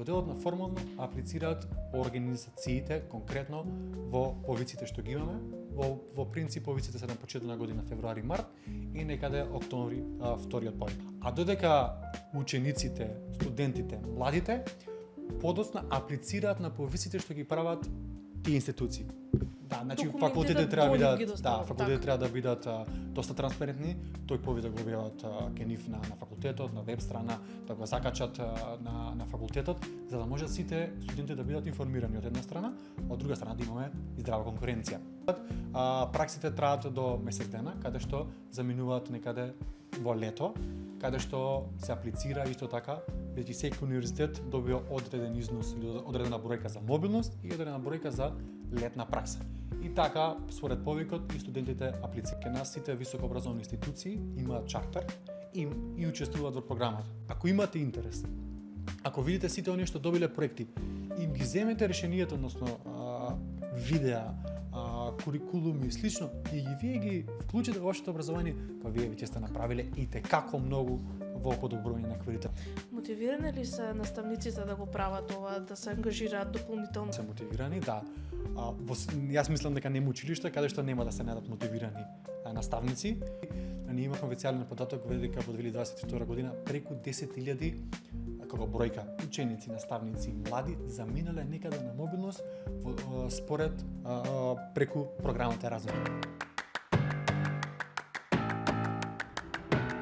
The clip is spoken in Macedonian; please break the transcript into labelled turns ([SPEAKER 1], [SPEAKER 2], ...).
[SPEAKER 1] моделот на формално аплицираат организациите конкретно во повиците што ги имаме. Во принцип повиците се на почеток на година февруари март и некаде октомври вториот полет. А додека учениците, студентите, младите подоцна аплицираат на повиците што ги прават тие институции. Да, значи факултетите треба да бидат доста транспарентни, тој повид да го објават кај нив на факултетот, на веб страна, да го закачат на факултетот, за да можат сите студенти да бидат информирани од една страна, од друга страна да имаме и здрава конкуренција. Праксите траат до месец дена, каде што заминуваат некаде во лето, каде што се аплицира исто така, бидејќи секој универзитет добива одреден износ или одредена бројка за мобилност и одредена бројка за летна пракса. И така, според повикот, и студентите аплицираат. Ке нас сите високообразовни институции имаат чартер и учествуваат во програмата. Ако имате интерес, ако видите сите оние што добиле проекти и ги земете решението, односно видеа, курикулуми и слично, и вие ги вклучите во вашето образование, па вие ќе сте направиле и те како многу во подобрување на квалитет.
[SPEAKER 2] Мотивирани ли се наставниците да го прават ова, да се ангажираат дополнително?
[SPEAKER 1] Се мотивирани, да. Јас мислам дека нема училиште каде што нема да се најдат мотивирани наставници. Ние имавме официјален податок дека во 2022 година преку 10.000 како бројка ученици, наставници, млади заминале некаде на мобилност според преку програмата Еразум.